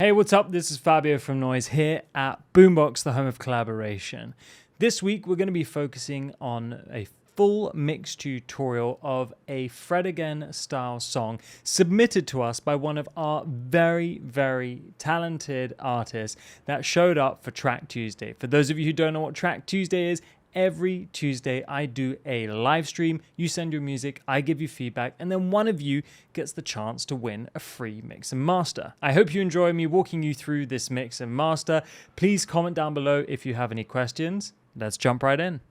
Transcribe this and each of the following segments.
Hey, what's up? This is Fabio from Noise here at Boombox, the home of collaboration. This week, we're going to be focusing on a full mix tutorial of a Fred Again style song submitted to us by one of our very, very talented artists that showed up for Track Tuesday. For those of you who don't know what Track Tuesday is, every Tuesday, I do a live stream. You send your music, I give you feedback, and then one of you gets the chance to win a free mix and master. I hope you enjoy me walking you through this mix and master. Please comment down below if you have any questions. Let's jump right in.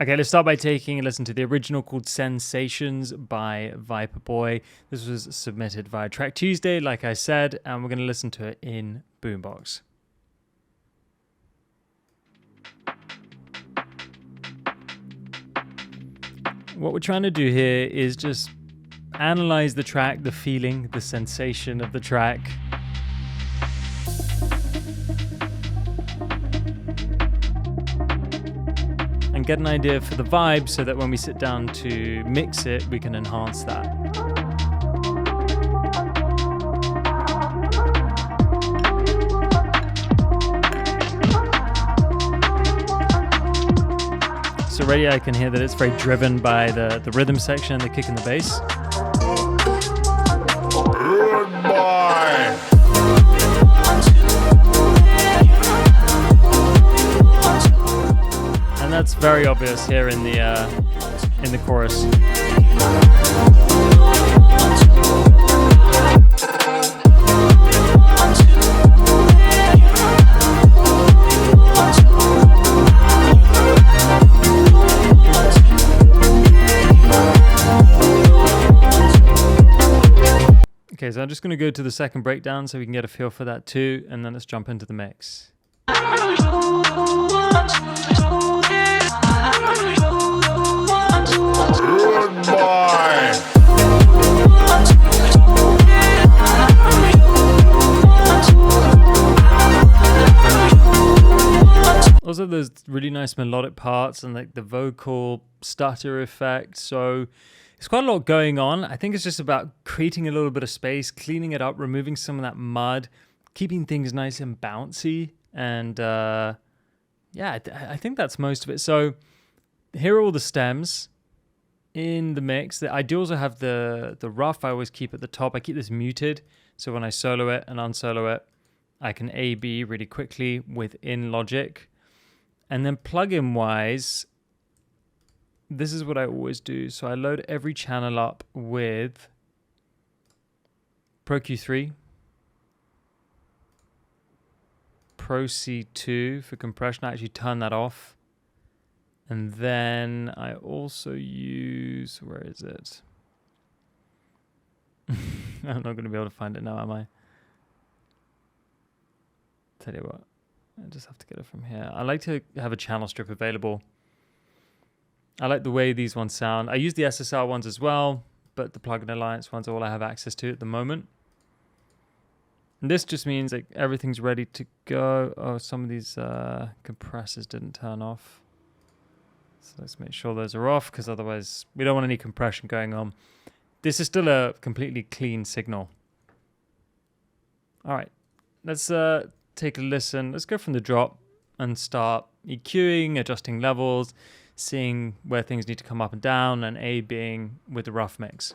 Okay, let's start by taking a listen to the original called Sensations by VYPERBOY. This was submitted via Track Tuesday, like I said, and we're going to listen to it in Boombox. What we're trying to do here is just analyze the track, the feeling, the sensation of the track. And get an idea for the vibe so that when we sit down to mix it, we can enhance that. So already I can hear that it's very driven by the rhythm section, the kick and the bass. And that's very obvious here in the chorus. Okay, so I'm just going to go to the second breakdown so we can get a feel for that too, and then let's jump into the mix. Also, there's really nice melodic parts and like the vocal stutter effect, so there's quite a lot going on. I think it's just about creating a little bit of space, cleaning it up, removing some of that mud, keeping things nice and bouncy. And yeah, I think that's most of it. So here are all the stems in the mix. I do also have the rough I always keep at the top. I keep this muted, so when I solo it and unsolo it, I can A-B really quickly within Logic. And then plugin wise, this is what I always do. So I load every channel up with Pro Q3, Pro C2 for compression. I actually turn that off. And then I also use, where is it? I'm not going to be able to find it now, am I? Tell you what, I just have to get it from here. I like to have a channel strip available. I like the way these ones sound. I use the SSL ones as well, but the Plugin Alliance ones are all I have access to at the moment. And this just means like everything's ready to go. Oh, some of these compressors didn't turn off. So let's make sure those are off, because otherwise we don't want any compression going on. This is still a completely clean signal. All right, let's take a listen. Let's go from the drop and start EQing, adjusting levels, seeing where things need to come up and down, and A being with the rough mix.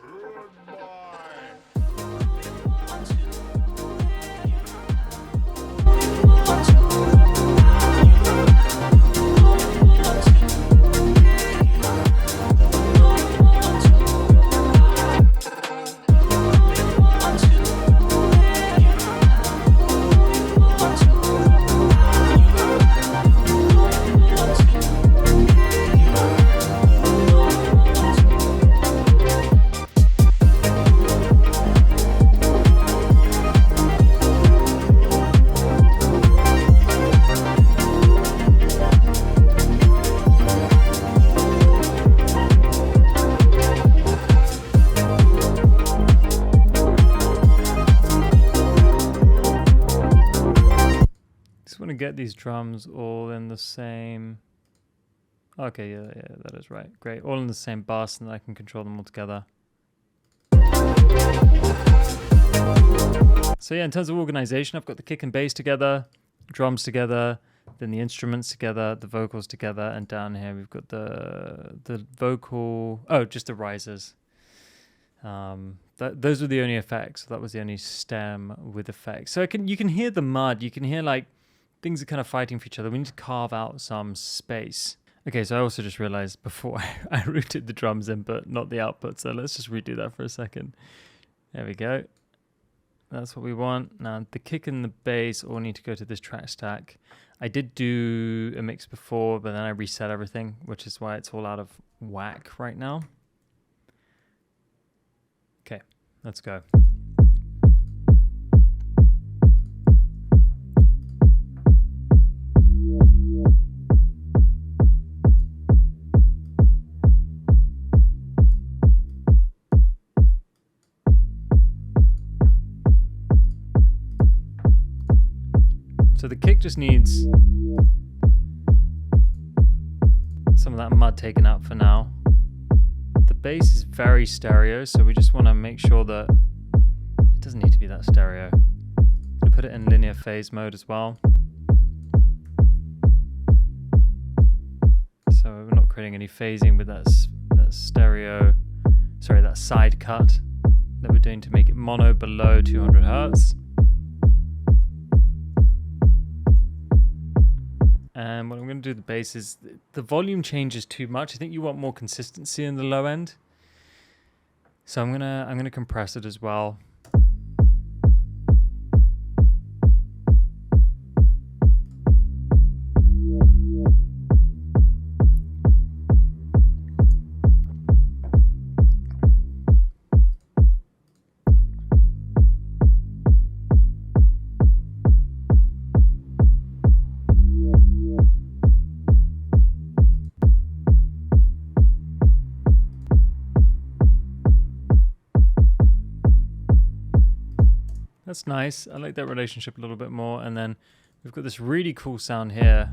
Get these drums all in the same. Okay, yeah, that is right. Great, all in the same bus, and I can control them all together. So yeah, in terms of organization, I've got the kick and bass together, drums together, then the instruments together, the vocals together, and down here we've got the vocal. Oh, just the risers. Those were the only effects. That was the only stem with effects. So you can hear the mud. You can hear like things are kind of fighting for each other. We need to carve out some space. Okay, so I also just realized before I routed the drums input, not the output. So let's just redo that for a second. There we go. That's what we want. Now the kick and the bass all need to go to this track stack. I did do a mix before, but then I reset everything, which is why it's all out of whack right now. Okay, let's go. So the kick just needs some of that mud taken out for now. The bass is very stereo, so we just want to make sure that it doesn't need to be that stereo. We put it in linear phase mode as well. So we're not creating any phasing with that stereo, sorry, that side cut that we're doing to make it mono below 200 Hertz. And what I'm going to do with the bass is the volume changes too much. I think you want more consistency in the low end. So I'm gonna compress it as well. That's nice. I like that relationship a little bit more. And then we've got this really cool sound here,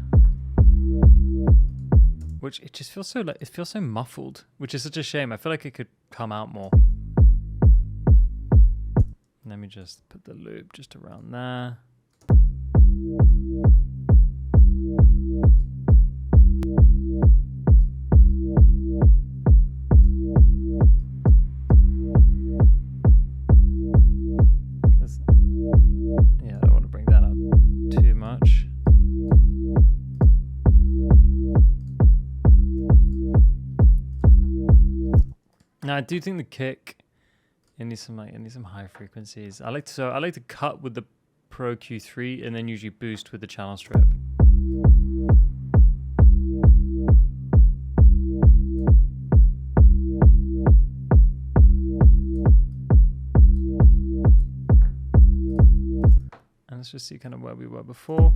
which it just feels so muffled, which is such a shame. I feel like it could come out more. Let me just put the loop just around there. Yeah, I don't want to bring that up too much. Now I do think the kick it needs some high frequencies. I like to cut with the Pro Q3 and then usually boost with the channel strip. And let's just see kind of where we were before.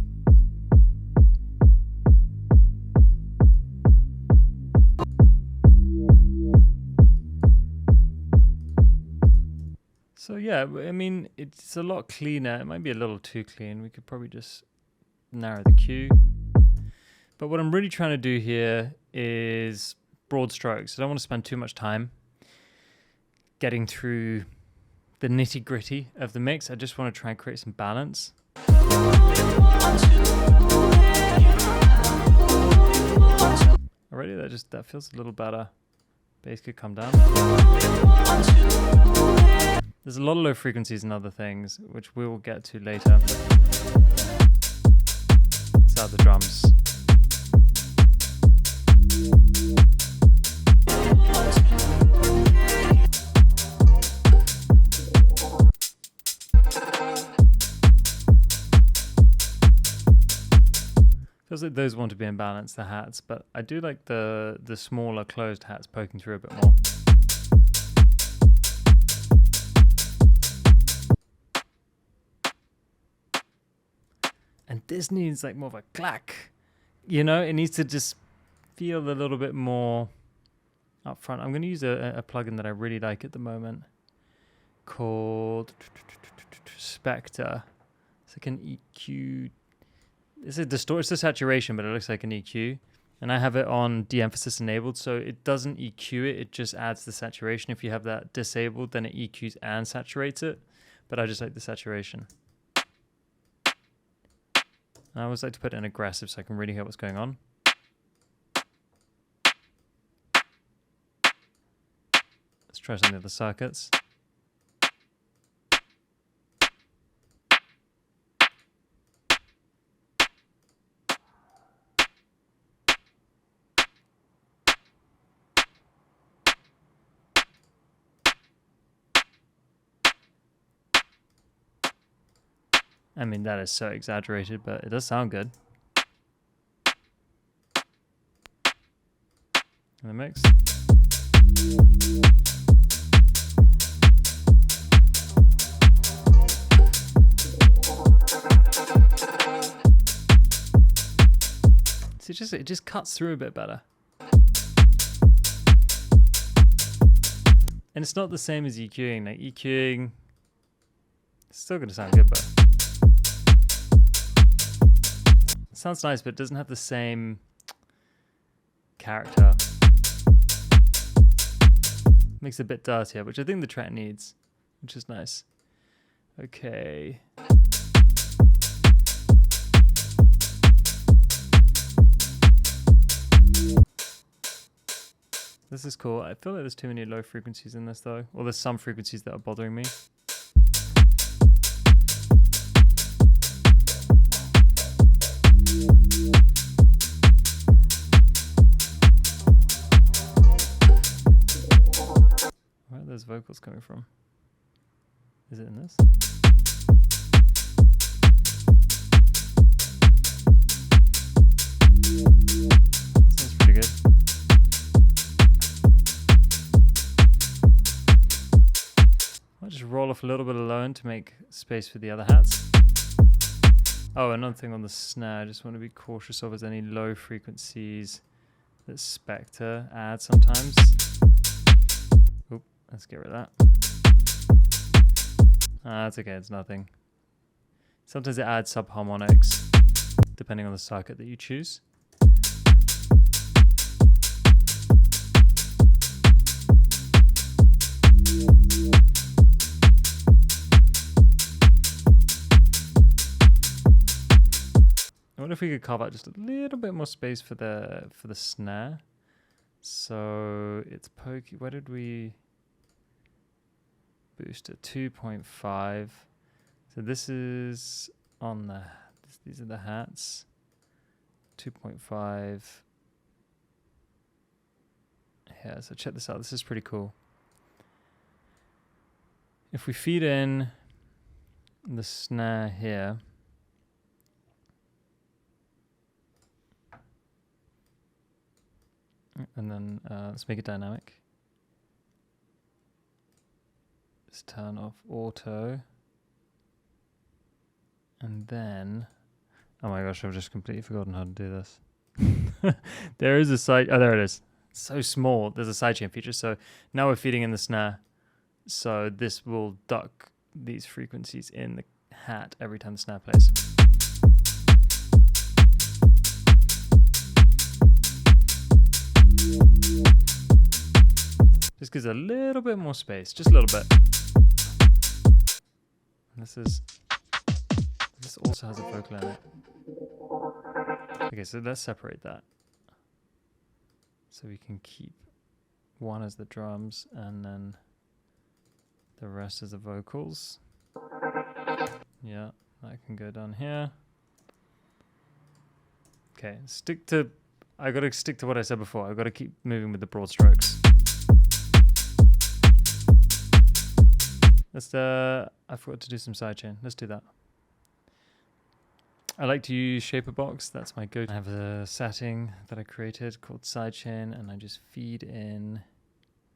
So yeah, I mean, it's a lot cleaner. It might be a little too clean. We could probably just narrow the Q. But what I'm really trying to do here is broad strokes. I don't want to spend too much time getting through the nitty gritty of the mix. I just want to try and create some balance. Already that feels a little better. Bass could come down. There's a lot of low frequencies and other things, which we will get to later. Let's add the drums. Feels like those want to be in balance, the hats, but I do like the smaller closed hats poking through a bit more. And this needs like more of a clack, you know, it needs to just feel a little bit more up front. I'm going to use a plugin that I really like at the moment called Spectre. It's like an EQ. It's a saturation, but it looks like an EQ. And I have it on de-emphasis enabled, so it doesn't EQ it, it just adds the saturation. If you have that disabled, then it EQs and saturates it. but I just like the saturation. I always like to put it in aggressive so I can really hear what's going on. Let's try some of the other circuits. I mean, that is so exaggerated, but it does sound good. In the mix. So it just cuts through a bit better. And it's not the same as EQing. Like EQing, it's still going to sound good, but it sounds nice, but it doesn't have the same character. Makes it a bit dirtier, which I think the track needs, which is nice. Okay. This is cool. I feel like there's too many low frequencies in this though. Or there's some frequencies that are bothering me. Where are those vocals coming from? Is it in this? That sounds pretty good. I'll just roll off a little bit alone to make space for the other hats. Oh, another thing on the snare, I just want to be cautious of is any low frequencies that Spectre adds sometimes. Oop, let's get rid of that. That's okay, it's nothing. Sometimes it adds subharmonics, depending on the circuit that you choose. I wonder if we could carve out just a little bit more space for the snare. So it's pokey. Where did we boost it? 2.5. So this is on the. These are the hats. 2.5. Yeah. So check this out. This is pretty cool. If we feed in the snare here. And then let's make it dynamic. Just turn off auto. And then, oh my gosh, I've just completely forgotten how to do this. There is a side, oh, there it is. It's so small. There's a sidechain feature. So now we're feeding in the snare. So this will duck these frequencies in the hat every time the snare plays. Just gives a little bit more space, just a little bit. And this also has a vocal in it. Okay, so let's separate that. So we can keep one as the drums and then the rest as the vocals. Yeah, that can go down here. Okay, I gotta stick to what I said before. I gotta keep moving with the broad strokes. I forgot to do some sidechain. Let's do that. I like to use VYPERBOY. That's my go-to. I have a setting that I created called sidechain, and I just feed in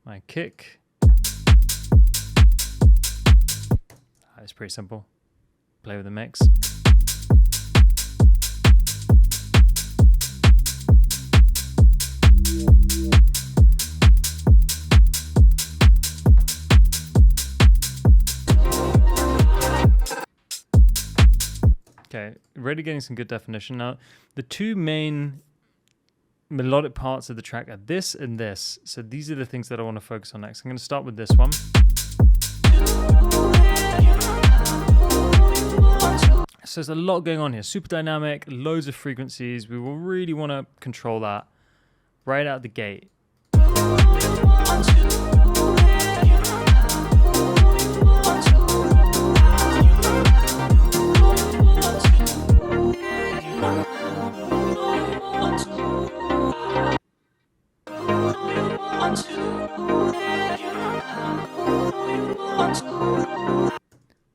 my kick. It's pretty simple. Play with the mix. Okay, really getting some good definition. Now, the two main melodic parts of the track are this and this. So these are the things that I want to focus on next. I'm going to start with this one. So there's a lot going on here. Super dynamic, loads of frequencies. We will really want to control that right out the gate.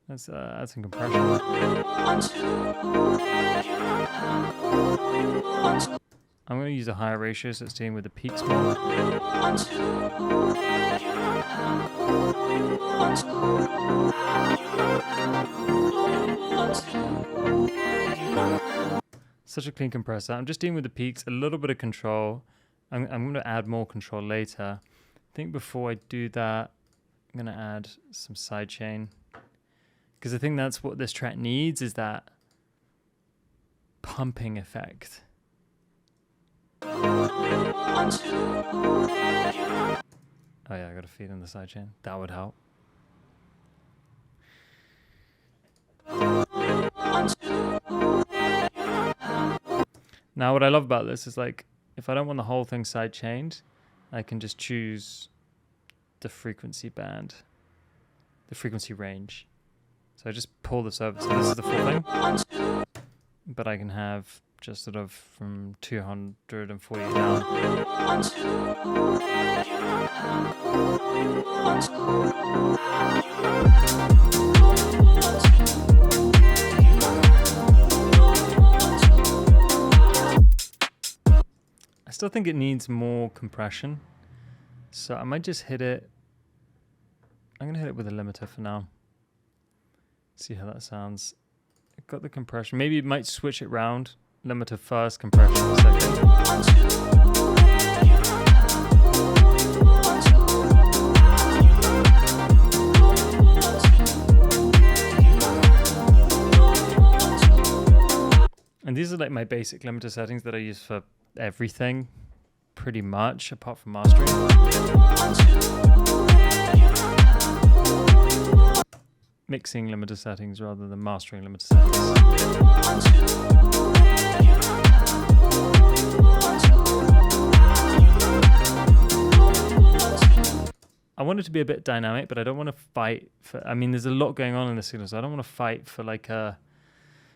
Let's add some compression. I'm going to use a higher ratio so it's dealing with the peaks more. Such a clean compressor. I'm just dealing with the peaks, a little bit of control. I'm going to add more control later. I think before I do that, I'm going to add some sidechain. Because I think that's what this track needs, is that pumping effect. Oh yeah, I got to feed in the sidechain. That would help. Now what I love about this is, like, if I don't want the whole thing sidechained, I can just choose the frequency band, the frequency range. So I just pull this over. So this is the full thing. But I can have just sort of from 240 down. I still think it needs more compression. So I might just hit it. I'm going to hit it with a limiter for now. See how that sounds. I've got the compression. Maybe it might switch it round. Limiter first, compression second. And these are like my basic limiter settings that I use for everything, pretty much, apart from mastering. Mixing limiter settings rather than mastering limiter settings. I want it to be a bit dynamic, but I don't want to fight for, I mean, there's a lot going on in the signal, so I don't want to fight for like a,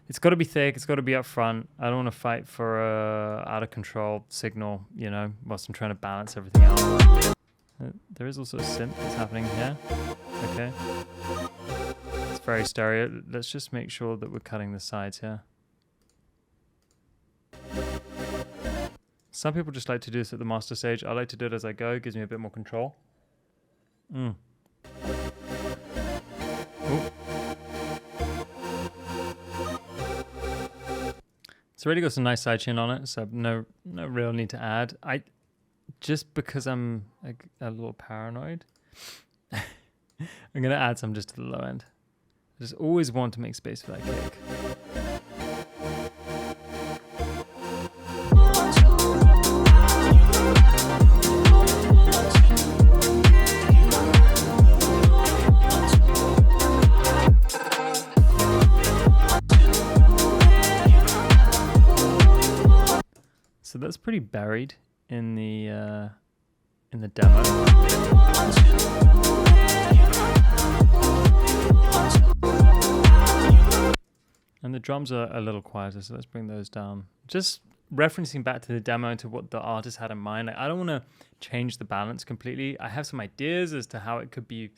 it's got to be thick, it's got to be up front. I don't want to fight for a out of control signal, you know, whilst I'm trying to balance everything out. There is also a synth that's happening here. Okay. It's very stereo. Let's just make sure that we're cutting the sides here. Some people just like to do this at the master stage. I like to do it as I go. It gives me a bit more control. Ooh. It's already got some nice sidechain on it, so no real need to add. Just because I'm a little paranoid, I'm gonna add some just to the low end. I just always want to make space for that kick. So that's pretty buried in the demo. And the drums are a little quieter, so let's bring those down. Just referencing back to the demo and to what the artist had in mind. Like, I don't want to change the balance completely. I have some ideas as to how it could be,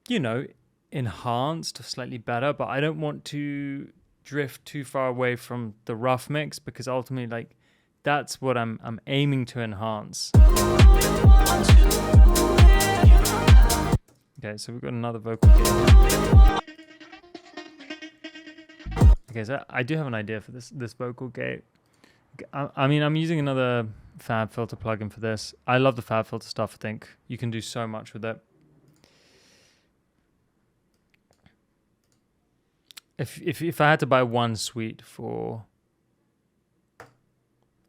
you know, enhanced or slightly better, but I don't want to drift too far away from the rough mix, because ultimately, like, that's what I'm aiming to enhance. Okay, so we've got another vocal gate here. Okay, so I do have an idea for this vocal gate. I mean, I'm using another Fab Filter plugin for this. I love the Fab Filter stuff. I think you can do so much with it. If I had to buy one suite for,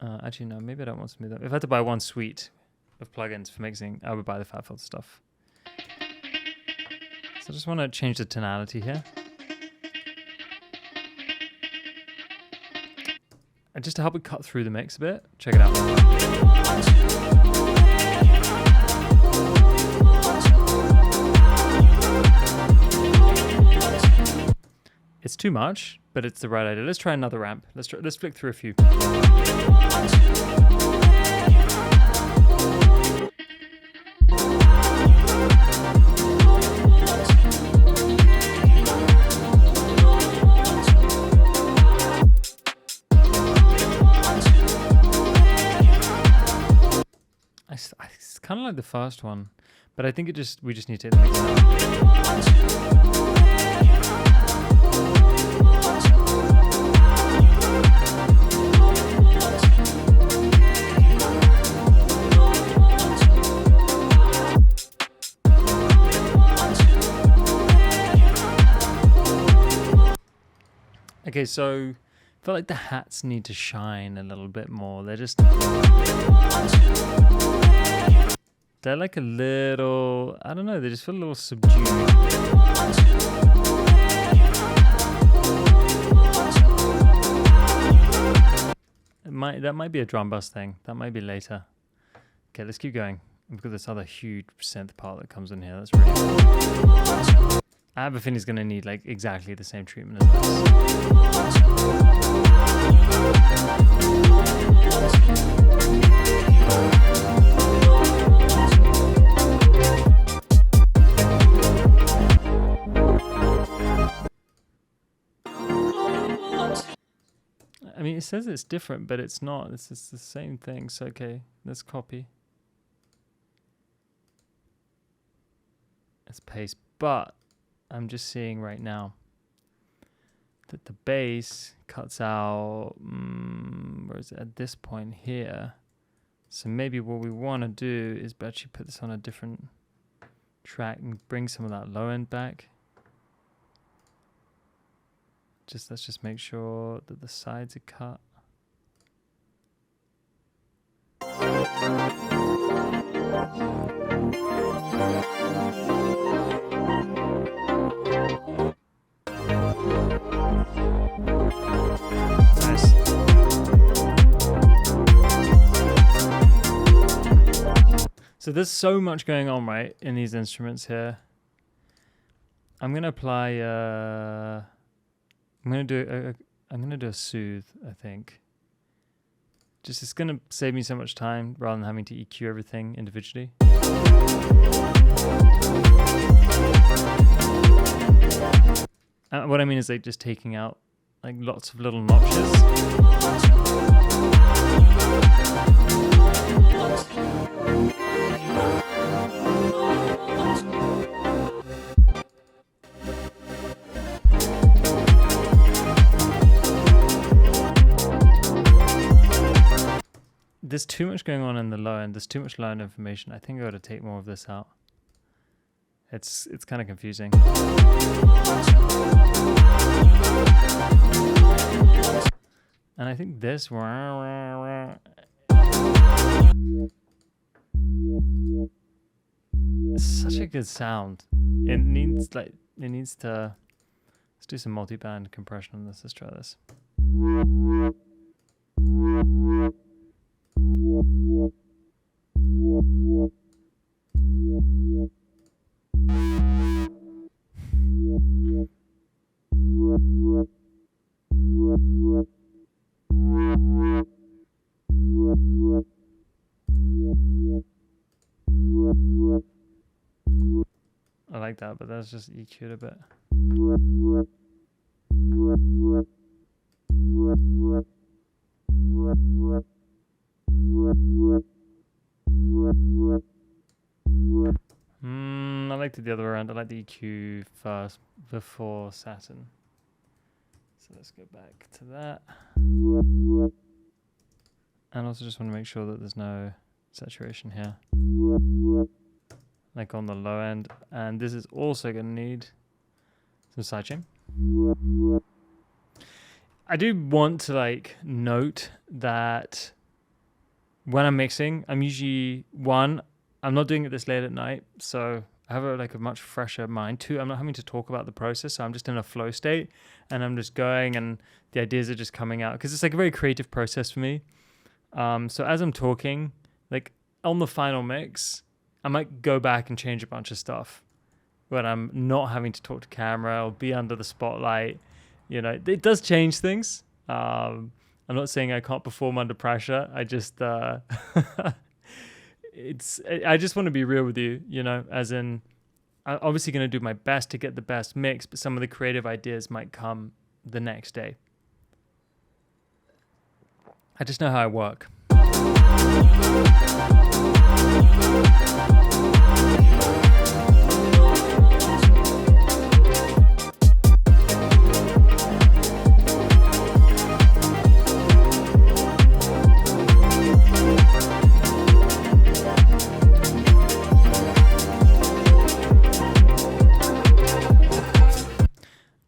actually no, maybe I don't want to smooth up. If I had to buy one suite of plugins for mixing, I would buy the Fab Filter stuff. So I just want to change the tonality here. And just to help it cut through the mix a bit, check it out. It's too much, but it's the right idea. Let's try another ramp. Let's flick through a few. It's kind of like the first one, but I think we just need to mix it up. Okay, so I feel like the hats need to shine a little bit more. They're like a little, I don't know, they just feel a little subdued. That might be a drum bus thing. That might be later. Okay, let's keep going. We've got this other huge synth part that comes in here. That's really cool. I have a feeling it's going to need like exactly the same treatment as I mean, it says it's different, but it's not. It's just the same thing. So, okay, let's copy. Let's paste. But I'm just seeing right now that the bass cuts out, where is it, at this point here. So maybe what we want to do is actually put this on a different track and bring some of that low end back. Let's just make sure that the sides are cut. Nice. So there's so much going on, right, in these instruments here. I'm gonna apply. I'm gonna do a soothe, I think. It's gonna save me so much time rather than having to EQ everything individually. What I mean is like just taking out like lots of little notches. There's too much going on in the low end. There's too much low end information. I think I got to take more of this out. It's kind of confusing. And I think this it's such a good sound. It needs to. Let's do some multi-band compression on this. Let's try this. I like that, but that's just EQ'd a bit. I liked it the other way around. I like the EQ first before Saturn. So let's go back to that. And also just want to make sure that there's no saturation here. Like on the low end. And this is also going to need some sidechain. I do want to like note that when I'm mixing, I'm usually I'm not doing it this late at night, so I have like a much fresher mind too. I'm not having to talk about the process, so I'm just in a flow state, and I'm just going, and the ideas are just coming out because it's like a very creative process for me. So as I'm talking, like on the final mix, I might go back and change a bunch of stuff when I'm not having to talk to camera or be under the spotlight. You know, it does change things. I'm not saying I can't perform under pressure. I just, I just want to be real with you, you know, as in, I'm obviously going to do my best to get the best mix, but some of the creative ideas might come the next day. I just know how I work.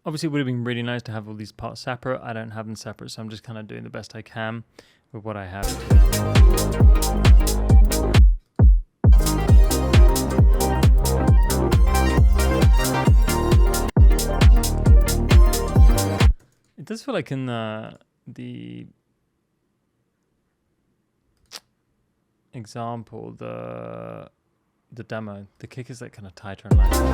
Obviously, it would have been really nice to have all these parts separate. I don't have them separate, so I'm just kind of doing the best I can with what I have. It does feel like in the example, the demo, the kick is like kind of tighter and lighter.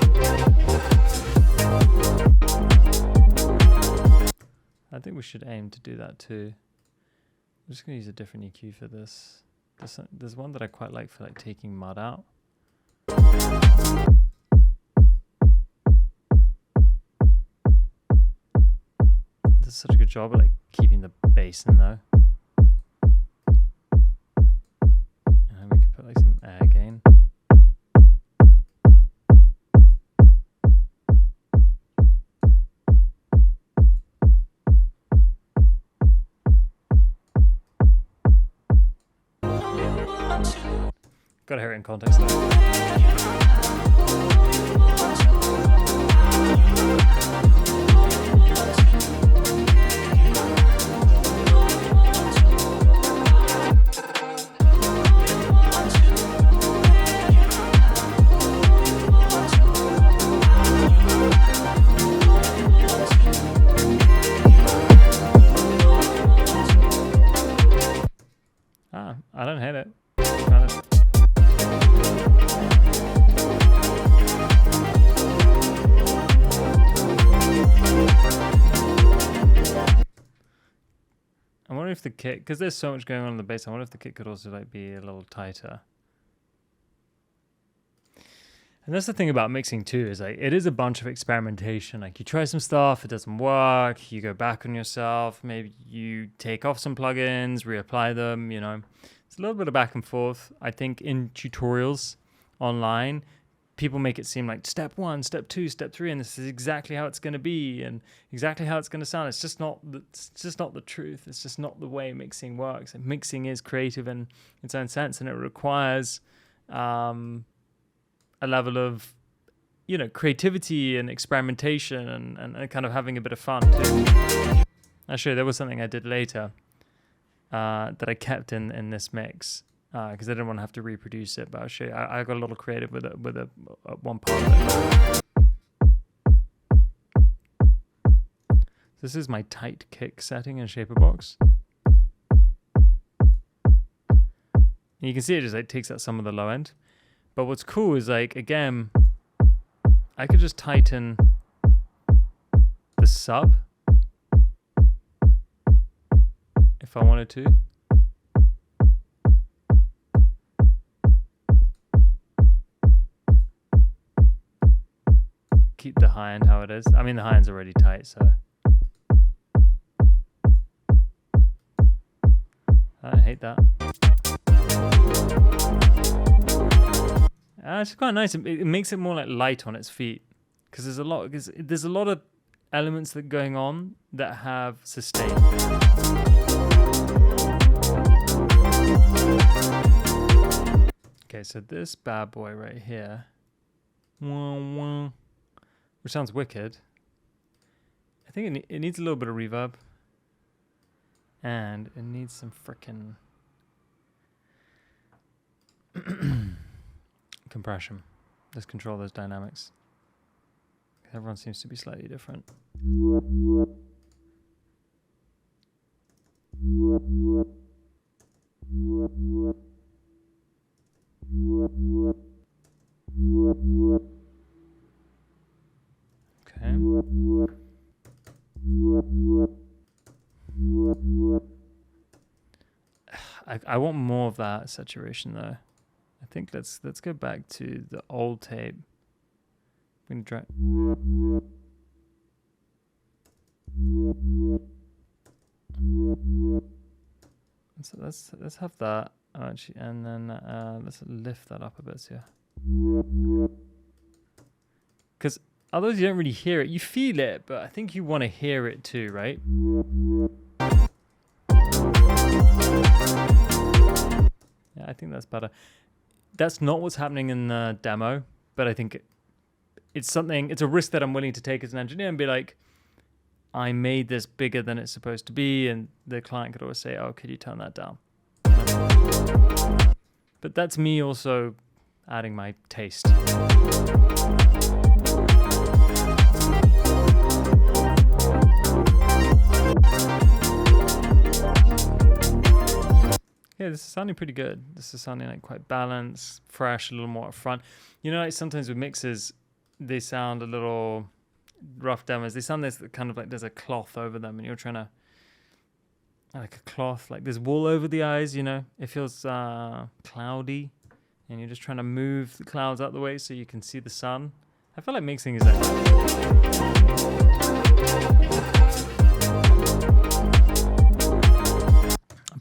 I think we should aim to do that too. I'm just going to use a different EQ for this. There's one that I quite like for like taking mud out. It does such a good job at like keeping the bass in though. And we could put like some air gain. Gotta hear it in context though. I don't hate it. I wonder if the kick, because there's so much going on in the bass, I wonder if the kick could also like be a little tighter. And that's the thing about mixing too, is like it is a bunch of experimentation. Like you try some stuff, it doesn't work, you go back on yourself, maybe you take off some plugins, reapply them, you know. It's a little bit of back and forth. I think in tutorials online, people make it seem like step 1, step 2, step 3, and this is exactly how it's going to be and exactly how it's going to sound. It's just not the truth. It's just not the way mixing works. And mixing is creative in its own sense, and it requires a level of, you know, creativity and experimentation and kind of having a bit of fun too. Actually, there was something I did later that I kept in this mix because I didn't want to have to reproduce it, but I'll show you. I got a little creative with one part of it. This is my tight kick setting in Shaperbox. And you can see it just like takes out some of the low end. But what's cool is like, again, I could just tighten the sub if I wanted to. Keep the high end how it is. I mean, the high end's already tight, so. I don't hate that. It's quite nice. It makes it more like light on its feet because there's a lot of elements that are going on that have sustain. Okay, so this bad boy right here, which sounds wicked. I think it needs a little bit of reverb, and it needs some frickin' compression. Let's control those dynamics. Everyone seems to be slightly different. Okay. I want more of that saturation though. I think let's go back to the old tape. I'm gonna so let's have that actually, and then let's lift that up a bit here. Because otherwise you don't really hear it. You feel it, but I think you want to hear it too, right? Yeah, I think that's better. That's not what's happening in the demo, but I think it's a risk that I'm willing to take as an engineer and be like, I made this bigger than it's supposed to be, and the client could always say, oh, could you turn that down? But that's me also adding my taste. Yeah, this is sounding pretty good. This is sounding like quite balanced, fresh, a little more upfront. You know, like sometimes with mixes, they sound a little rough demos. They sound this kind of like there's a cloth over them, and you're trying to like a cloth, like there's wool over the eyes. You know, it feels cloudy, and you're just trying to move the clouds out the way so you can see the sun. I feel like mixing is like.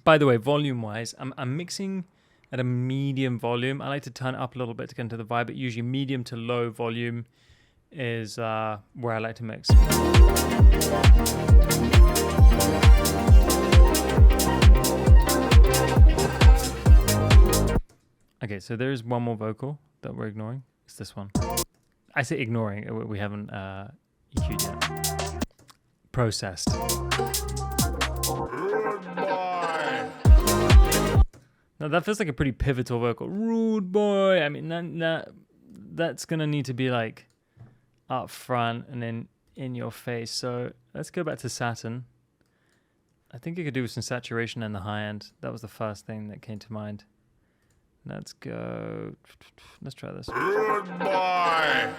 By the way, volume-wise, I'm mixing at a medium volume. I like to turn it up a little bit to get into the vibe, but usually medium to low volume is where I like to mix. Okay, so there is one more vocal that we're ignoring. It's this one. I say ignoring. We haven't EQ'd yet. Processed. Now that feels like a pretty pivotal vocal. Rude boy. I mean, that's gonna need to be like up front and then in your face. So let's go back to Saturn. I think you could do with some saturation in the high end. That was the first thing that came to mind. Let's go. Let's try this. Rude boy.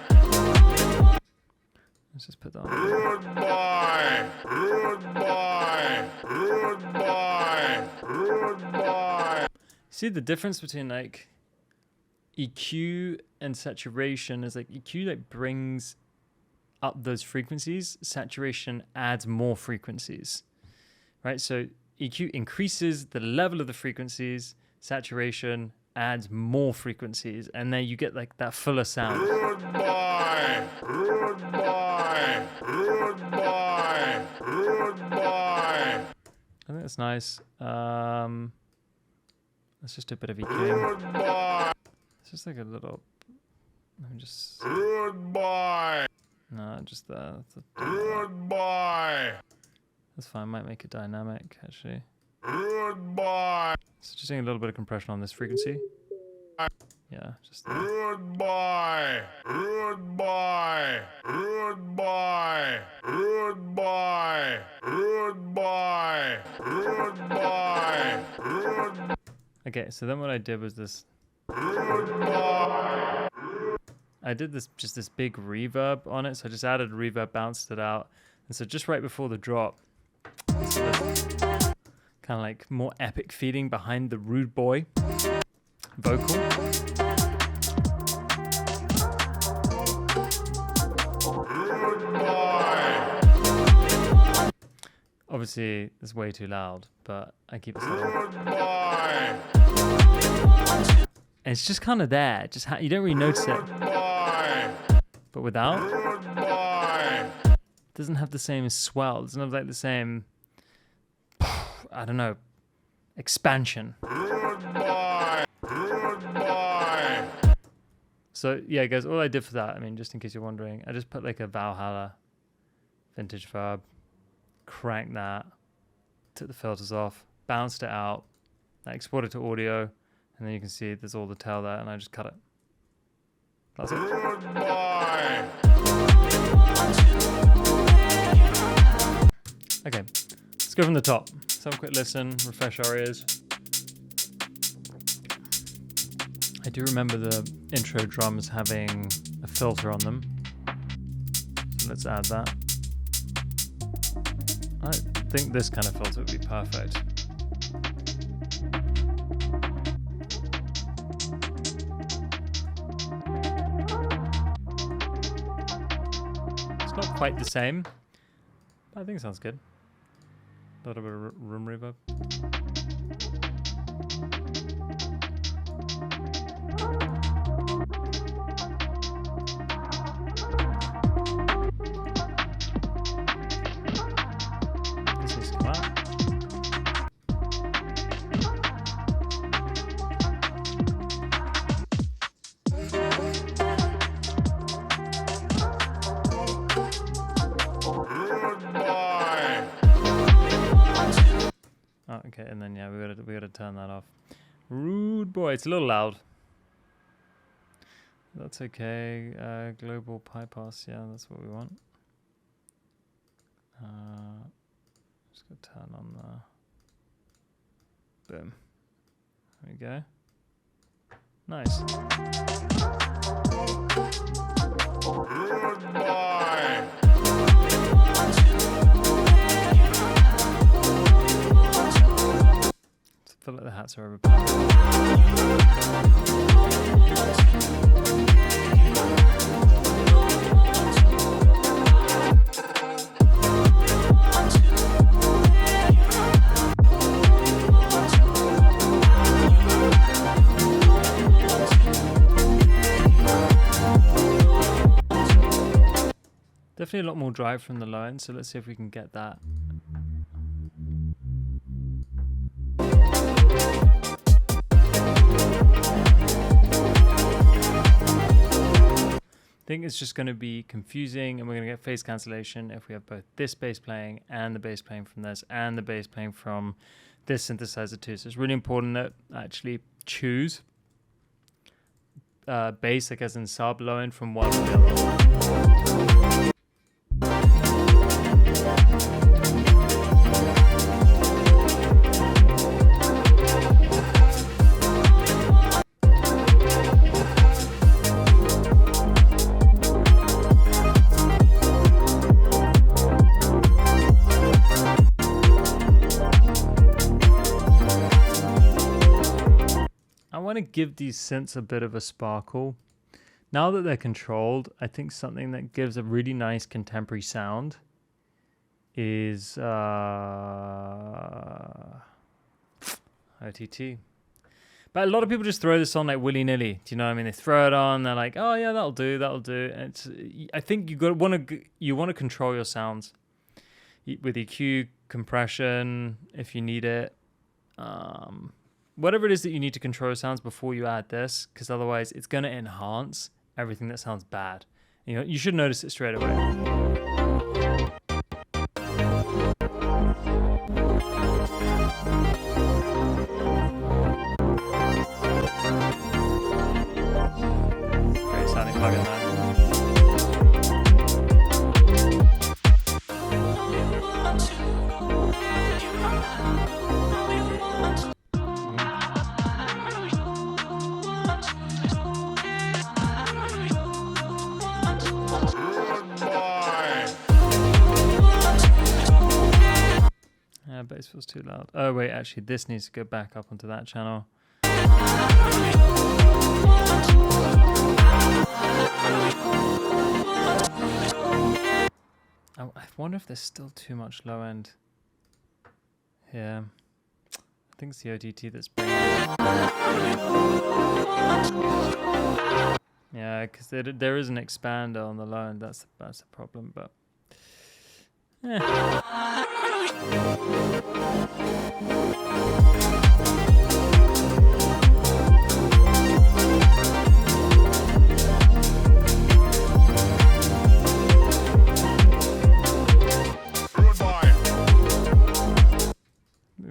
Let's just put that on. Rude boy. Rude boy. Rude boy. Rude boy. See the difference between like EQ and saturation is like EQ like brings up those frequencies, saturation adds more frequencies, right? So EQ increases the level of the frequencies, saturation adds more frequencies, and then you get like that fuller sound. Rude boy, rude boy, rude boy, rude boy. I think that's nice. Let's just do a bit of EQ. It's just like a little. Let me just. Rude boy. No, just that. Rude boy. That's fine. Might make it dynamic actually. Rude boy. So just doing a little bit of compression on this frequency. Yeah, just there. Rude boy. Rude boy. Rude boy. Rude boy. Rude boy. Rude boy. Rude. Okay, so then what I did was this. I did this just this big reverb on it, so I just added a reverb, bounced it out, and so just right before the drop, kind of like more epic feeling behind the rude boy vocal. Obviously, it's way too loud, but I keep it slow. And it's just kind of there. Just you don't really notice it. But without, it doesn't have the same swell. It doesn't have like the same, I don't know, expansion. So yeah, guys, all I did for that, I mean, just in case you're wondering, I just put like a Valhalla vintage verb, cranked that, took the filters off, bounced it out, I exported to audio, and then you can see there's all the tail there, and I just cut it. That's it. Good boy. Okay, let's go from the top. Let's have a quick listen, refresh our ears. I do remember the intro drums having a filter on them. So let's add that. I think this kind of filter would be perfect. It's not quite the same, but I think it sounds good. A little bit of room reverb. This needs to come out. Oh, okay, and then yeah, we gotta turn that off. Rude boy, it's a little loud. That's okay. Global pie pass, yeah, that's what we want. Just gonna turn on the. Boom. There we go. Nice. Good boy. I feel like the hats are over. Definitely a lot more drive from the low end, so let's see if we can get that. I think it's just going to be confusing, and we're going to get phase cancellation if we have both this bass playing and the bass playing from this and the bass playing from this synthesizer too. So it's really important that I actually choose bass, like as in sub low end, from one to the other. I want to give these synths a bit of a sparkle. Now that they're controlled, I think something that gives a really nice contemporary sound is OTT. But a lot of people just throw this on like willy-nilly. Do you know what I mean? They throw it on, they're like, oh yeah, that'll do. And I think you want to control your sounds with EQ, compression, if you need it. Whatever it is that you need to control your sounds before you add this, because otherwise it's going to enhance everything that sounds bad. You should notice it straight away. Great sounding plugin there. Bass feels too loud. Oh wait, actually this needs to go back up onto that channel. Oh, I wonder if there's still too much low end. Yeah, I think it's the OTT that's bringing it. Yeah, because there is an expander on the low end. That's the problem, but.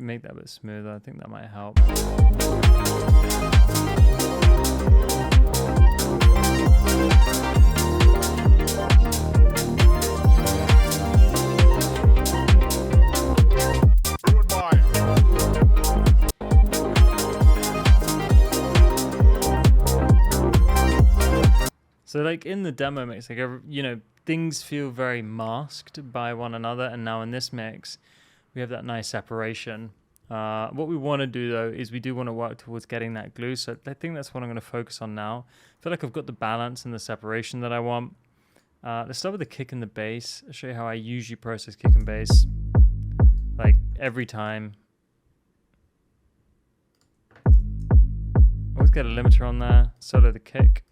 Make that a bit smoother. I think that might help. So like in the demo mix, like, you know, things feel very masked by one another, and now in this mix we have that nice separation. What we want to do though is we do want to work towards getting that glue, so I think that's what I'm going to focus on now. I feel like I've got the balance and the separation that I want. Let's start with the kick and the bass. I'll show you how I usually process kick and bass. Like every time, always get a limiter on there, solo the kick,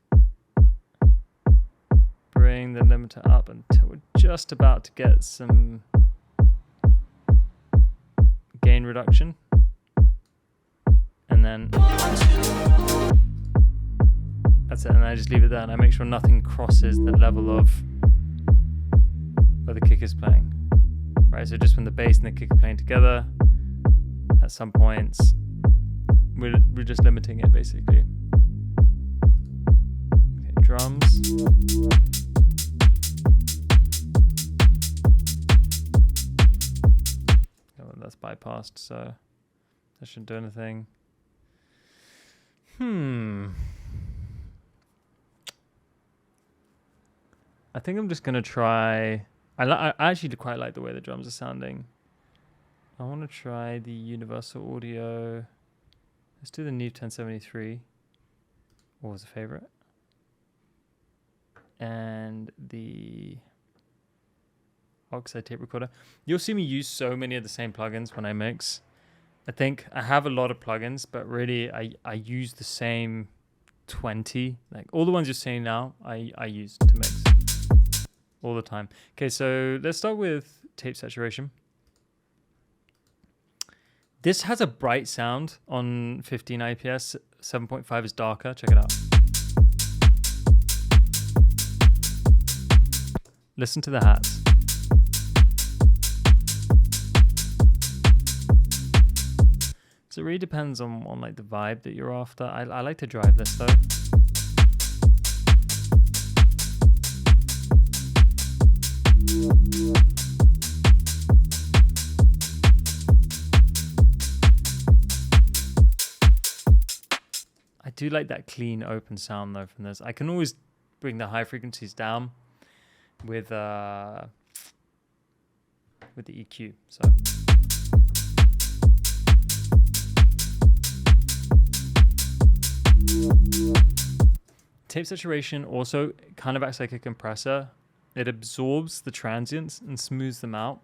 bring the limiter up until we're just about to get some gain reduction, and then that's it, and I just leave it there, and I make sure nothing crosses the level of where the kick is playing. Right, so just when the bass and the kick are playing together, at some points we're just limiting it basically. Okay, drums. That's bypassed, so that shouldn't do anything. I think I'm just gonna try. I actually quite like the way the drums are sounding. I want to try the Universal Audio. Let's do the Neve 1073. What was a favorite? And the Oxide tape recorder. You'll see me use so many of the same plugins when I mix. I think I have a lot of plugins, but really I use the same 20. Like all the ones you're seeing now, I use to mix all the time. Okay, so let's start with tape saturation. This has a bright sound on 15 IPS. 7.5 is darker. Check it out. Listen to the hats. So it really depends on like the vibe that you're after. I like to drive this though. I do like that clean open sound though from this. I can always bring the high frequencies down with the EQ. So tape saturation also kind of acts like a compressor. It absorbs the transients and smooths them out,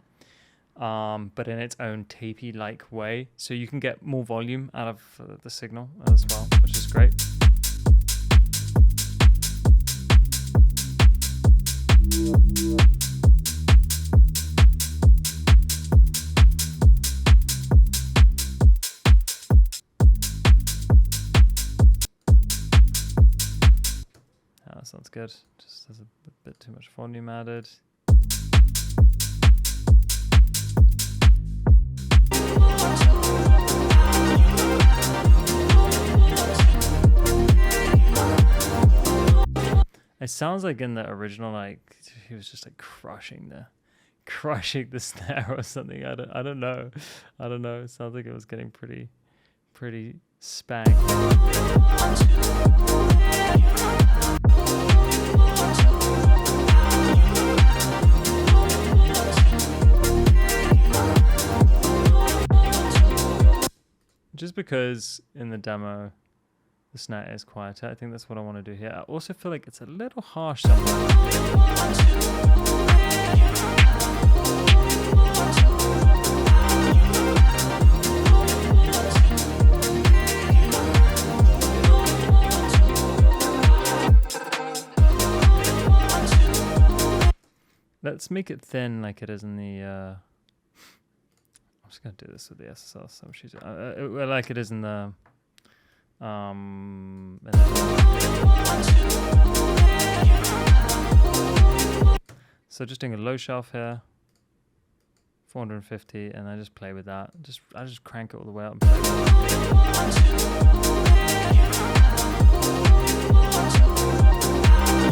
but in its own tapey-like way. So you can get more volume out of the signal as well, which is great. That sounds good. Just has a bit too much volume added. It sounds like in the original, like he was just like crushing the snare or something. I don't know. It sounds like it was getting pretty spanked. Just because in the demo the snare is quieter, I think that's what I want to do here. I also feel like it's a little harsh somewhere. Let's make it thin like it is in the I'm just gonna do this with the SSL, so she's like it is in the so just doing a low shelf here, 450, and I just play with that. I just crank it all the way up and play with it.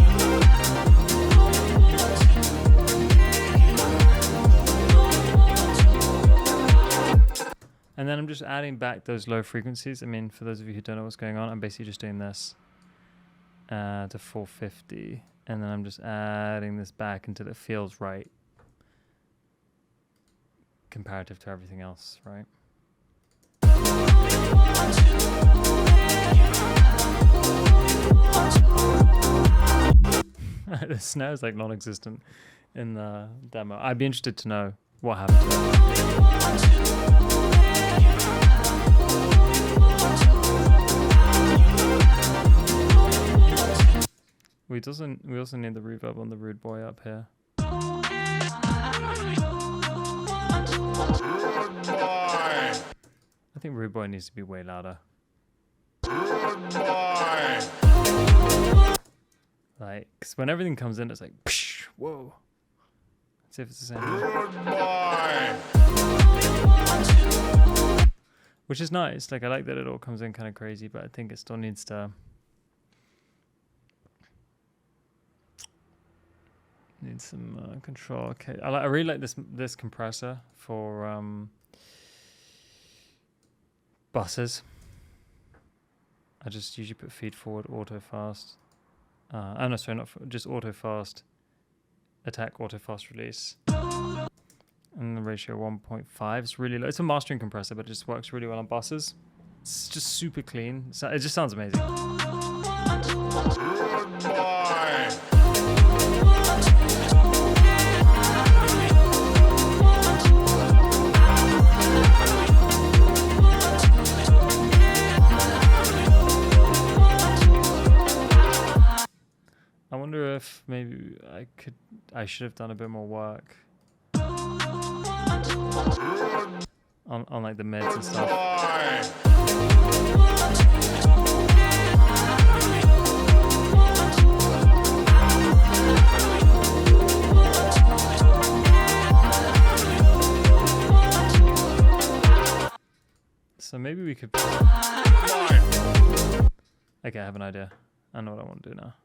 And then I'm just adding back those low frequencies. I mean, for those of you who don't know what's going on, I'm basically just doing this to 450. And then I'm just adding this back until it feels right. Comparative to everything else, right? The snare is like non-existent in the demo. I'd be interested to know what happened to it. We also need the reverb on the Rude Boy up here. I think Rude Boy needs to be way louder. Like, cause when everything comes in, it's like, psh, whoa. Let's see if it's the same. Which is nice. Like, I like that it all comes in kind of crazy, but I think it still needs to. Need some control. Okay, I really like this compressor for buses. I just usually put feed forward, auto fast. Oh no, sorry, just auto fast, attack, auto fast release. And the ratio 1.5. It's really low. It's a mastering compressor, but it just works really well on buses. It's just super clean. So it just sounds amazing. I wonder if maybe I should have done a bit more work on like the mids and stuff. So maybe we could. Okay, I have an idea. I know what I want to do now.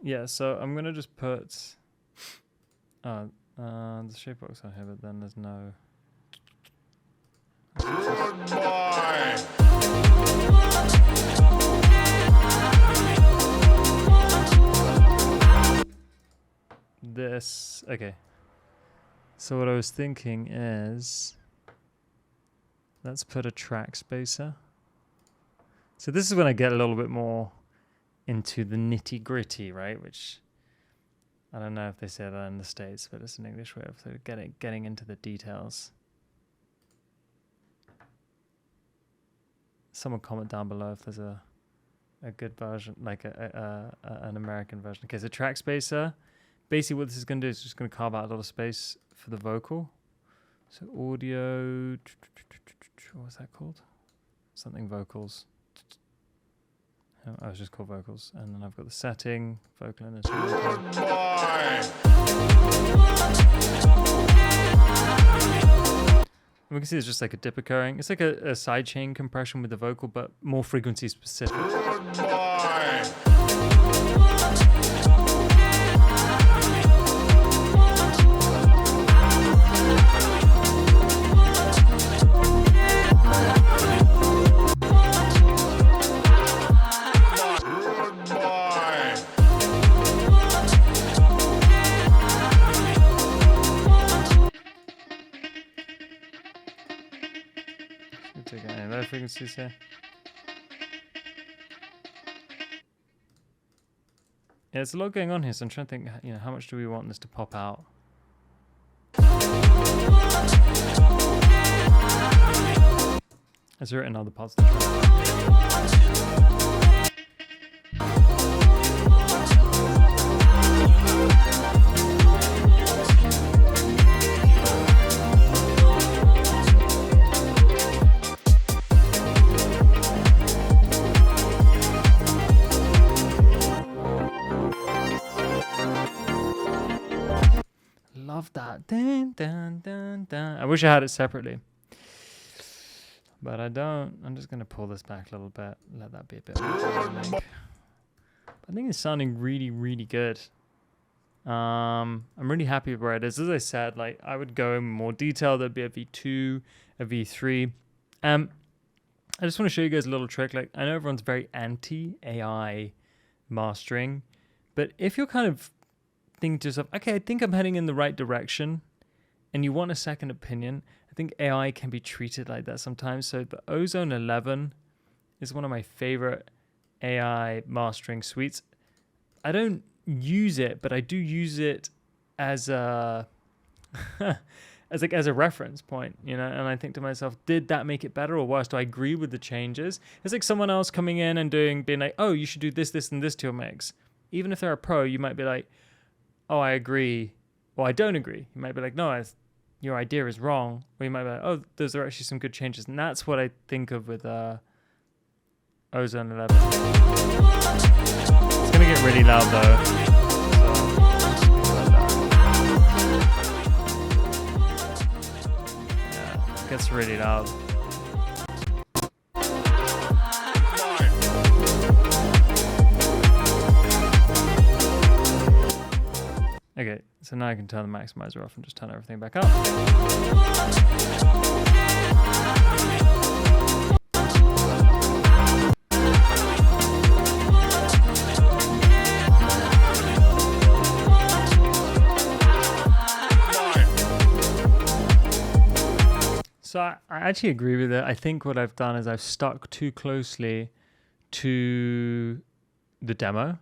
Yeah, so I'm gonna just put the shape box on here, but then there's no. This, okay. So what I was thinking is, let's put a track spacer. So this is when I get a little bit more into the nitty gritty, right? Which I don't know if they say that in the States, but it's an English way of sort of getting into the details. Someone comment down below if there's a good version, like an American version. Okay, so track spacer. Basically what this is going to do is just going to carve out a lot of space for the vocal. So audio, what was that called? Something vocals. I was just called vocals. And then I've got the setting, vocal and instrumental. And we can see there's just like a dip occurring. It's like a sidechain compression with the vocal, but more frequency specific. Take any low frequencies here. Yeah, there's a lot going on here, so I'm trying to think, you know, how much do we want this to pop out? Is there in other parts of the track? Love that Dun, dun, dun, dun. I wish I had it separately, but I don't. I'm just going to pull this back a little bit. Let that be a bit more dynamic. I think it's sounding really, really good. I'm really happy with where it is. As I said, like I would go in more detail. There'd be a V2, a V3. I just want to show you guys a little trick. Like I know everyone's very anti AI mastering, but if you're kind of thinking to yourself, okay, I think I'm heading in the right direction, and you want a second opinion, I think AI can be treated like that sometimes. So the Ozone 11 is one of my favorite AI mastering suites. I don't use it, but I do use it as a as a reference point, you know, and I think to myself, did that make it better or worse? Do I agree with the changes? It's like someone else coming in and being like, oh, you should do this, this, and this to your mix. Even if they're a pro, you might be like, oh, I agree, or I don't agree. You might be like, no, your idea is wrong. Or you might be like, oh, those are actually some good changes. And that's what I think of with Ozone 11. It's going to get really loud though. Yeah, it gets really loud. Okay, so now I can turn the maximizer off and just turn everything back up. So I actually agree with it. I think what I've done is I've stuck too closely to the demo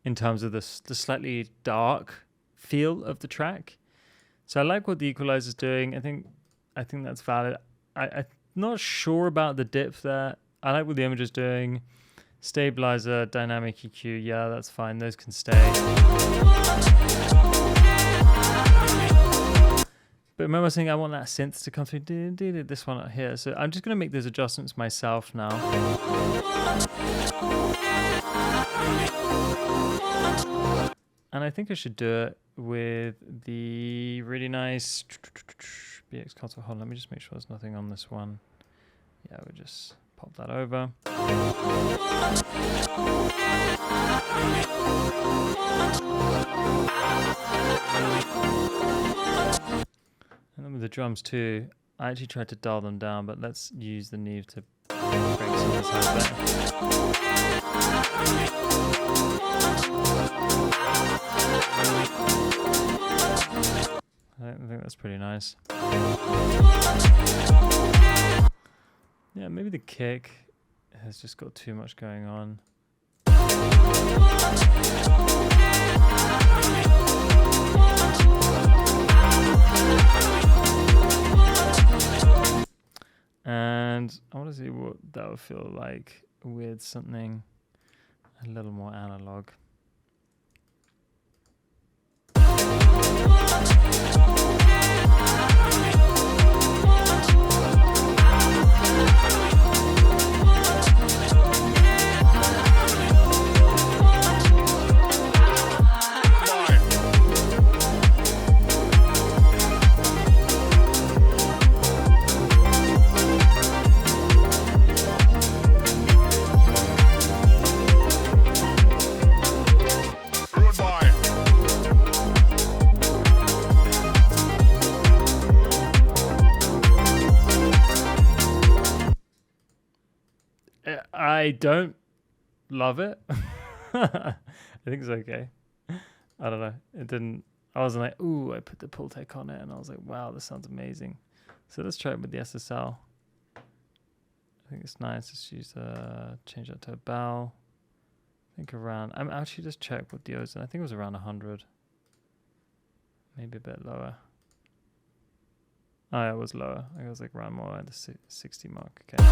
in terms of the slightly dark feel of the track. So I like what the equalizer's doing. I think that's valid. I'm not sure about the dip there. I like what the image is doing. Stabilizer, dynamic EQ, yeah, that's fine. Those can stay. But remember saying I want that synth to come through. This one out here. So I'm just going to make those adjustments myself now. And I think I should do it with the really nice BX console. Hold on, let me just make sure there's nothing on this one. Yeah, we'll just pop that over. And then with the drums too, I actually tried to dial them down, but let's use the Neve to break some of this out better. I think that's pretty nice. Yeah, maybe the kick has just got too much going on. And I want to see what that would feel like with something a little more analog. I don't love it. I think it's okay. I don't know. It didn't. I wasn't like, ooh, I put the Pultec on it, and I was like, wow, this sounds amazing. So let's try it with the SSL. I think it's nice. Let's use change that to a bell. I think around. I'm actually just check what the Ozone. I think it was around 100. Maybe a bit lower. Oh, yeah, it was lower. I think it was like around more at the 60 mark. Okay.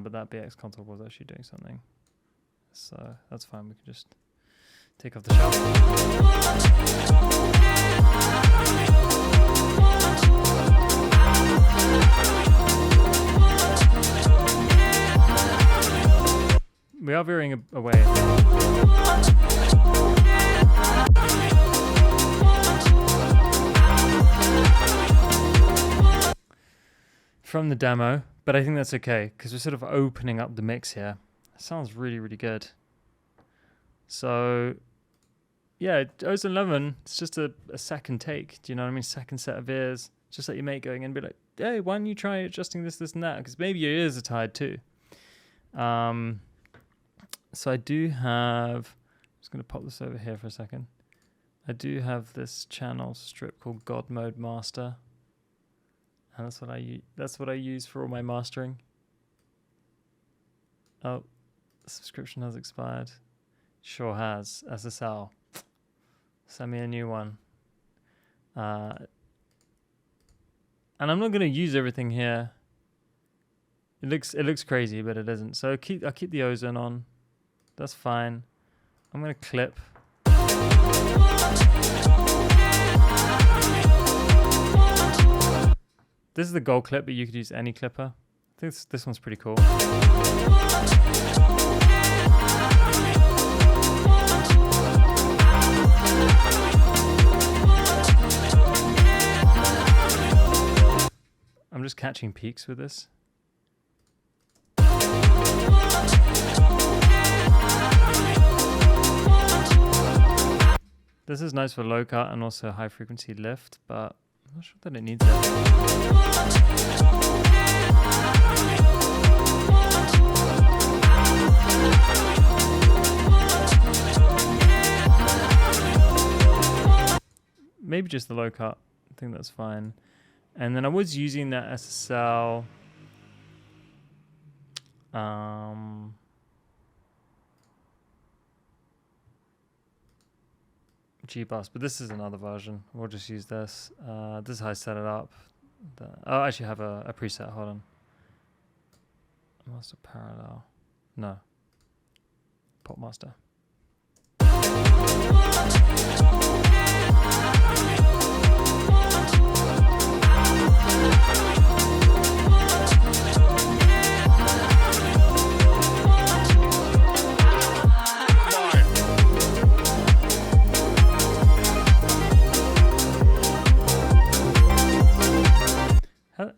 But that BX console was actually doing something. So that's fine. We can just take off the shelf. We are veering away. From the demo, but I think that's okay because we're sort of opening up the mix here. It sounds really, really good. So, yeah, Ozone 11, it's just a second take. Do you know what I mean? Second set of ears. Just let your mate going in and be like, hey, why don't you try adjusting this, and that? Because maybe your ears are tired too. So I do have, I'm just going to pop this over here for a second. I do have this channel strip called God Mode Master. And that's what I use for all my mastering. Oh, the subscription has expired. Sure has. SSL. Send me a new one. And I'm not going to use everything here. It looks crazy, but it isn't. So I'll keep the ozone on. That's fine. I'm going to clip. This is the gold clip, but you could use any clipper. I think this one's pretty cool. I'm just catching peaks with this. This is nice for low cut and also high frequency lift, but I'm not sure that it needs it. Maybe just the low cut. I think that's fine. And then I was using that SSL G-Bus, but this is another version. We'll just use this. This is how I set it up. I actually have a preset. Hold on. Master parallel. No. Pop master.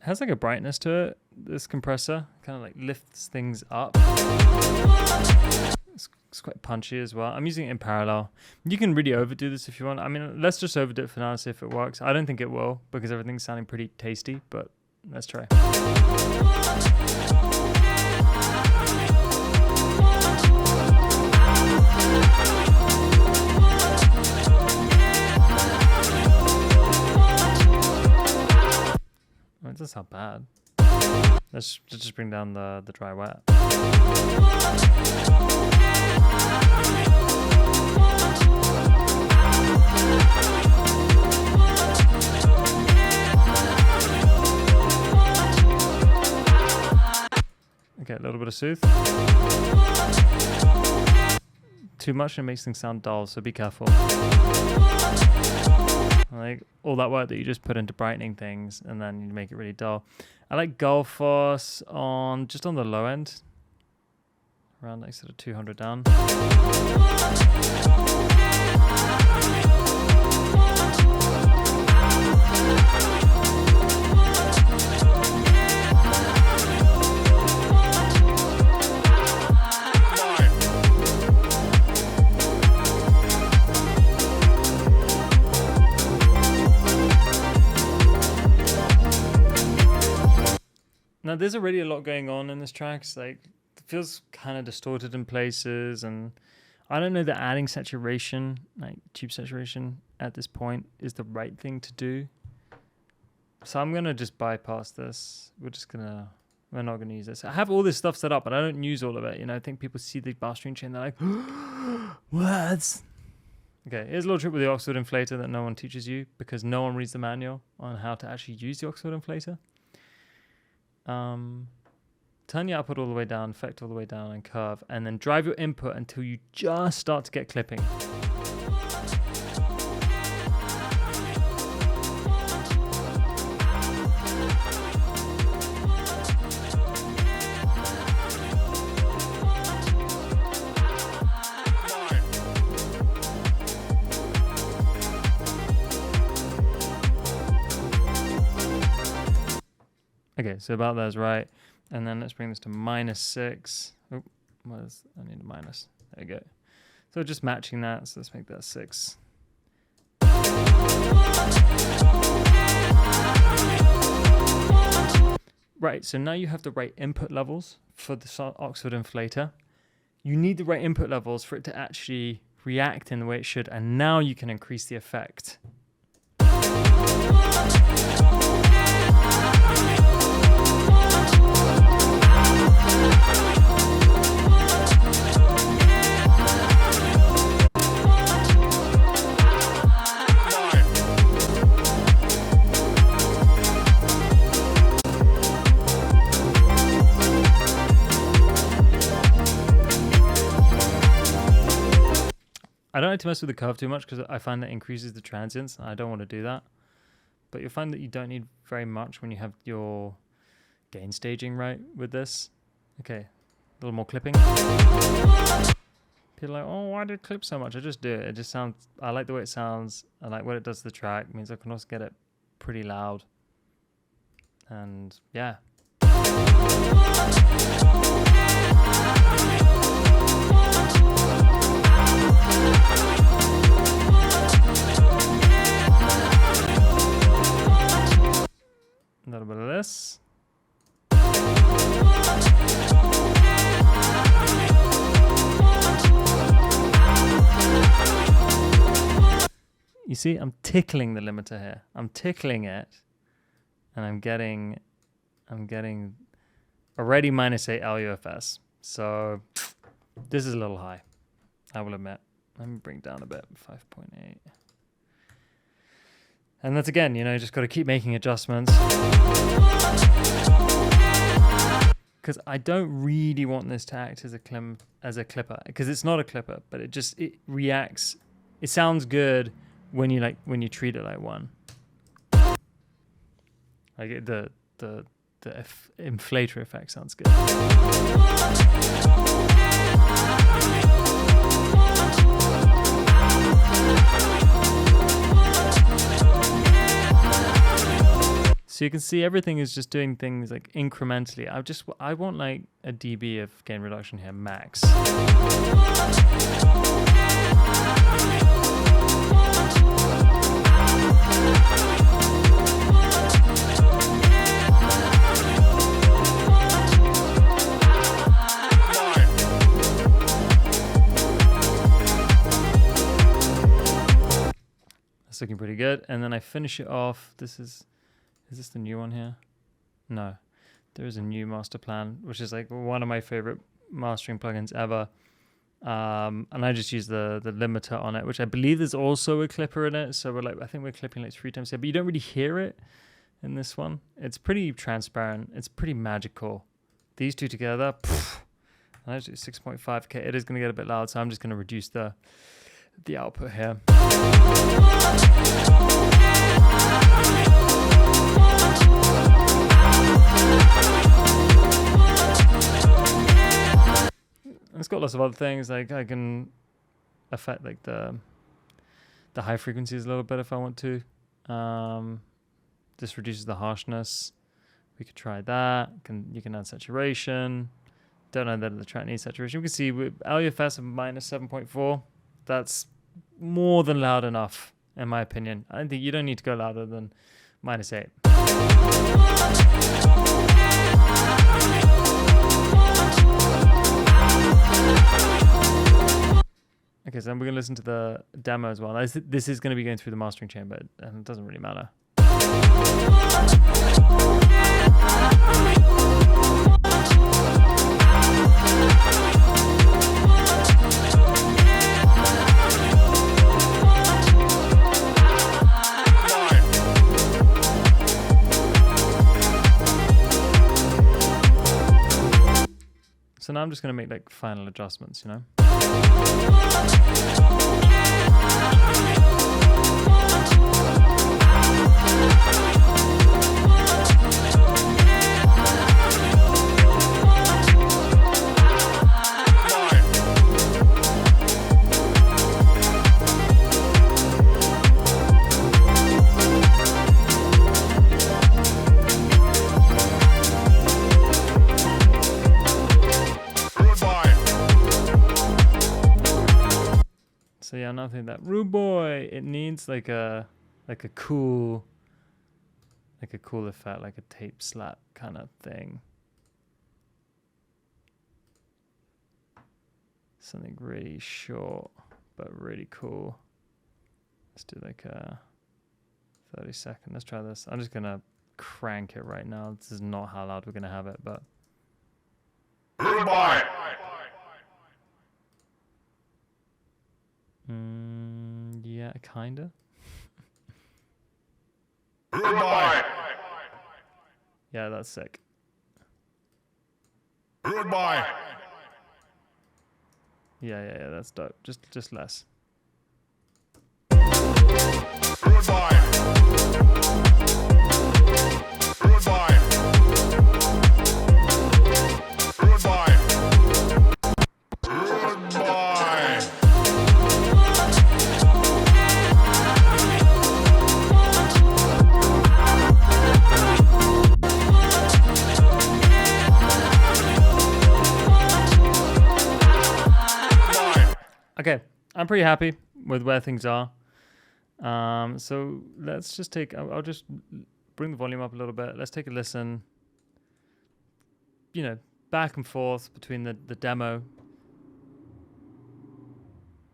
Has like a brightness to it. This compressor kind of like lifts things up. It's quite punchy as well. I'm using it in parallel. You can really overdo this if you want. I mean, let's just overdo it for now and see if it works. I don't think it will because everything's sounding pretty tasty, but let's try. It doesn't sound bad. Let's just bring down the dry wet. Okay, a little bit of soothe. Too much and it makes things sound dull, so be careful. Like all that work that you just put into brightening things and then you make it really dull. I like Gullfoss on just on the low end, around like sort of 200 down. Now, there's already a lot going on in this track. It's like, it feels kind of distorted in places, and I don't know that adding saturation, like tube saturation, at this point is the right thing to do. So I'm gonna just bypass this. We're not gonna use this. I have all this stuff set up, but I don't use all of it. You know, I think people see the mastering chain, they're like, what? Okay, here's a little trick with the Oxford inflator that no one teaches you because no one reads the manual on how to actually use the Oxford inflator. Turn your output all the way down, effect all the way down, and curve, and then drive your input until you just start to get clipping. Okay, so about that's right. And then let's bring this to -6. Oh, I need a minus. There we go. So just matching that. So let's make that 6. Right, so now you have the right input levels for the Oxford inflator. You need the right input levels for it to actually react in the way it should, and now you can increase the effect. I don't like to mess with the curve too much because I find that increases the transients. I don't want to do that. But you'll find that you don't need very much when you have your gain staging right with this. Okay, a little more clipping. People are like, oh, why did it clip so much? I just do it. It just sounds, I like the way it sounds. I like what it does to the track. It means I can also get it pretty loud. And yeah. A little bit of this. You see, I'm tickling the limiter here. I'm tickling it, and I'm getting already -8 LUFS. So this is a little high, I will admit. Let me bring it down a bit, 5.8. And that's again, you know, you just got to keep making adjustments. Because I don't really want this to act as a clipper, because it's not a clipper, but it reacts. It sounds good when you treat it like one. Like the inflator effect sounds good. So you can see everything is just doing things like incrementally. I want like a dB of gain reduction here, max. That's looking pretty good. And then I finish it off. Is this the new one here? No, there is a new master plan, which is like one of my favorite mastering plugins ever. And I just use the limiter on it, which I believe there's also a clipper in it. So I think we're clipping like 3 times here, but you don't really hear it in this one. It's pretty transparent. It's pretty magical. These two together, and I just do 6.5K. It is going to get a bit loud, so I'm just going to reduce the output here. And it's got lots of other things, like I can affect like the high frequencies a little bit if I want to. This reduces the harshness. We could try that. You can add saturation. Don't know that the track needs saturation. We can see with LUFS of -7.4. That's more than loud enough, in my opinion. I don't think you don't need to go louder than -8. Okay, so then we're going to listen to the demo as well. This is going to be going through the mastering chamber, and it doesn't really matter. So now I'm just going to make like final adjustments, you know? So yeah, nothing that rude boy. It needs like a cool effect, like a tape slap kind of thing. Something really short but really cool. Let's do like a 30-second. Let's try this. I'm just gonna crank it right now. This is not how loud we're gonna have it, but Rude boy. yeah, kinda. Rude boy. Yeah, that's sick. Rude boy. Yeah, that's dope. Just less. Rude boy. Rude boy. Rude boy. Rude boy. Okay, I'm pretty happy with where things are. So let's just take. I'll just bring the volume up a little bit. Let's take a listen. You know, back and forth between the demo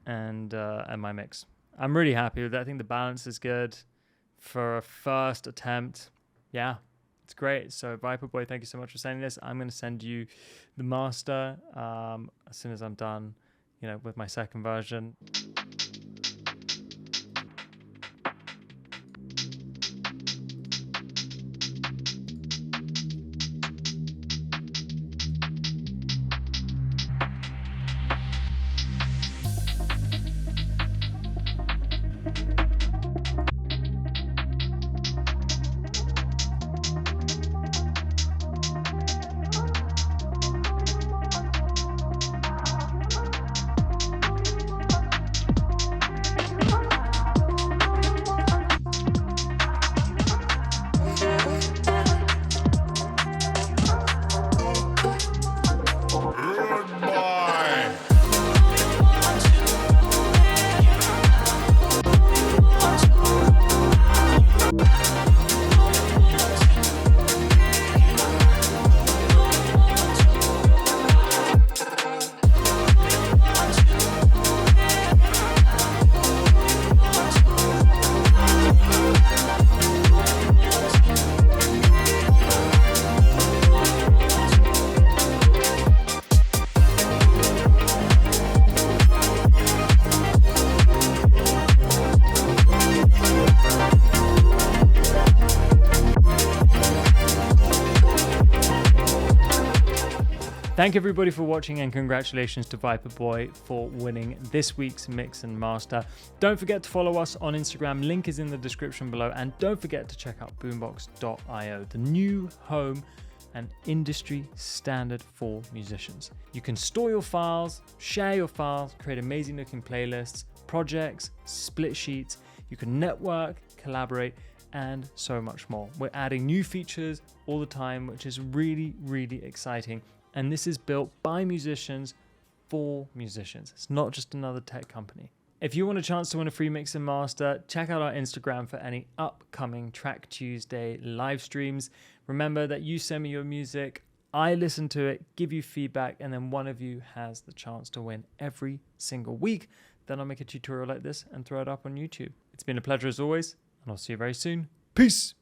and my mix. I'm really happy with that. I think the balance is good for a first attempt. Yeah, it's great. So VYPERBOY, thank you so much for sending this. I'm going to send you the master as soon as I'm done, you know, with my second version. Thank everybody for watching, and congratulations to VYPERBOY for winning this week's mix and master. Don't forget to follow us on Instagram, link is in the description below, and don't forget to check out boombox.io, the new home and industry standard for musicians. You can store your files, share your files, create amazing looking playlists, projects, split sheets. You can network, collaborate, and so much more. We're adding new features all the time, which is really, really exciting. And this is built by musicians for musicians. It's not just another tech company. If you want a chance to win a free mix and master, check out our Instagram for any upcoming Track Tuesday live streams. Remember that you send me your music, I listen to it, give you feedback, and then one of you has the chance to win every single week. Then I'll make a tutorial like this and throw it up on YouTube. It's been a pleasure as always, and I'll see you very soon. Peace!